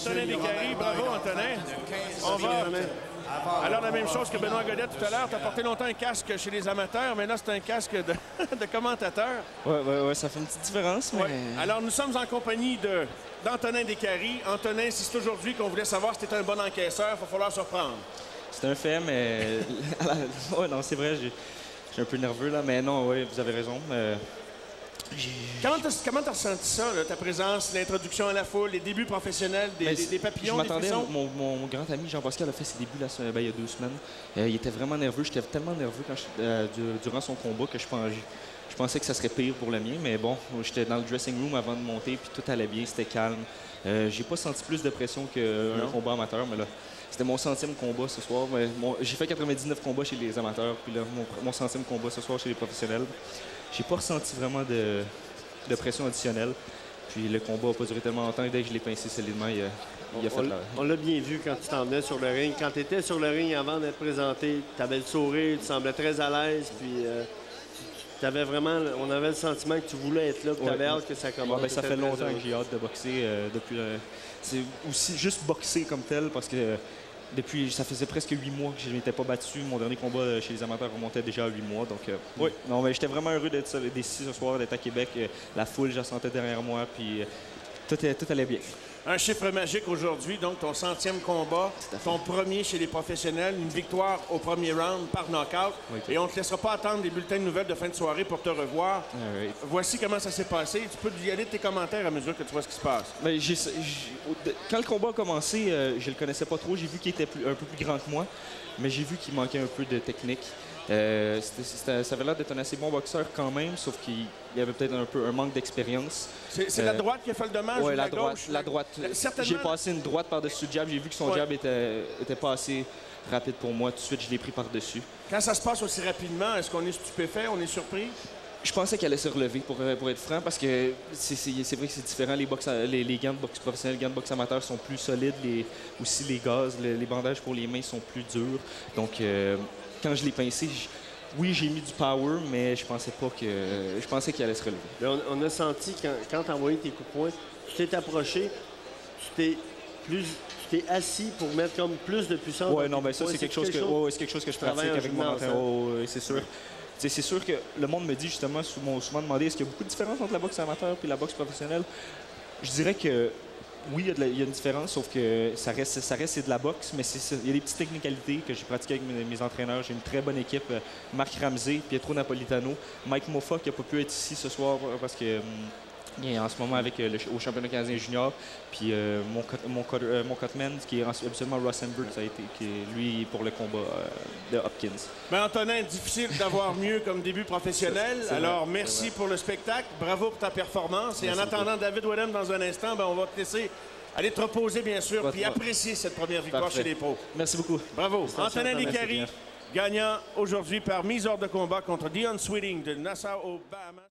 Antonin Descaries. Bravo, Antonin. On va... Alors, la même chose que Benoît Godet tout à l'heure. Tu as porté longtemps un casque chez les amateurs, mais là, c'est un casque de commentateur. Ouais, ça fait une petite différence. Mais... Ouais. Alors, nous sommes en compagnie d'Antonin Descaries. Antonin, si c'est aujourd'hui qu'on voulait savoir si tu étais un bon encaisseur, il va falloir surprendre. C'est un fait, mais... ouais, non, c'est vrai, je suis un peu nerveux, là, mais non, oui, vous avez raison. Comment t'as ressenti ça, là, ta présence, l'introduction à la foule, les débuts professionnels, des papillons, des frissons? Mon grand ami Jean-Pascal a fait ses débuts là, il y a 2 semaines. Il était vraiment nerveux. J'étais tellement nerveux durant son combat que je pensais que ça serait pire pour le mien. Mais bon, j'étais dans le dressing room avant de monter, puis tout allait bien, c'était calme. J'ai pas senti plus de pression qu'un combat amateur, mais là, c'était mon 100e combat ce soir. J'ai fait 99 combats chez les amateurs, puis là, mon 100e combat ce soir chez les professionnels. J'ai pas ressenti vraiment de pression additionnelle. Puis le combat n'a pas duré tellement longtemps. Et dès que je l'ai pincé solidement, il a fait la... On l'a bien vu quand tu t'en venais sur le ring. Quand tu étais sur le ring avant d'être présenté, tu avais le sourire, tu semblais très à l'aise. Puis on avait le sentiment que tu voulais être là, que tu avais hâte que ça commence. Ça fait longtemps que j'ai hâte de boxer. C'est aussi juste boxer comme tel parce que ça faisait presque 8 mois que je ne m'étais pas battu. Mon dernier combat chez les amateurs remontait déjà à 8 mois. Donc, oui, non, mais j'étais vraiment heureux d'être ici ce soir, d'être à Québec. La foule, je la sentais derrière moi, puis tout allait bien. Un chiffre magique aujourd'hui, donc ton 100e combat, ton premier chez les professionnels, une victoire au premier round par knockout. Oui, et on ne te laissera pas attendre les bulletins de nouvelles de fin de soirée pour te revoir. Oui. Voici comment ça s'est passé. Tu peux y aller de tes commentaires à mesure que tu vois ce qui se passe. Mais quand le combat a commencé, je le connaissais pas trop. J'ai vu qu'il était un peu plus grand que moi, mais j'ai vu qu'il manquait un peu de technique. Ça avait l'air d'être un assez bon boxeur quand même, sauf qu'il y avait peut-être un manque d'expérience. C'est la droite qui a fait le dommage ou la gauche? La droite. J'ai passé une droite par-dessus le jab. J'ai vu que son jab était pas assez rapide pour moi. Tout de suite, je l'ai pris par-dessus. Quand ça se passe aussi rapidement, est-ce qu'on est stupéfait? On est surpris? Je pensais qu'elle allait se relever, pour être franc, parce que c'est vrai que c'est différent. Les gants de boxe professionnels, les gants de boxe amateurs sont plus solides. Aussi, les gaz, les bandages pour les mains sont plus durs. Donc, quand je l'ai pincé, oui, j'ai mis du power, mais je pensais qu'il allait se relever. On a senti, quand tu as envoyé tes coups de poing, tu t'es approché, tu t'es assis pour mettre comme plus de puissance. Oui, non, ben ça, c'est quelque chose que je pratique avec mon entraîneur. C'est sûr. C'est sûr que le monde me dit justement, souvent demandé, est-ce qu'il y a beaucoup de différence entre la boxe amateur et la boxe professionnelle? Je dirais que oui, il y a une différence, sauf que ça reste c'est de la boxe, mais il y a des petites technicalités que j'ai pratiquées avec mes entraîneurs. J'ai une très bonne équipe. Marc Ramsey, Pietro Napolitano, Mike Moffa qui n'a pas pu être ici ce soir parce que il est en ce moment au championnat canadien junior. Puis mon cutman, qui est absolument Ross Embert, qui est lui pour le combat de Hopkins. Mais Antonin, difficile d'avoir mieux comme début professionnel. Alors, merci pour le spectacle. Bravo pour ta performance. Et en attendant David Wellham dans un instant, on va te laisser aller te reposer, bien sûr, puis apprécier cette première victoire chez les pros. Merci beaucoup. Bravo. Antonin Descaries, gagnant aujourd'hui par mise hors de combat contre Dion Sweeting de Nassau, au Bahamas.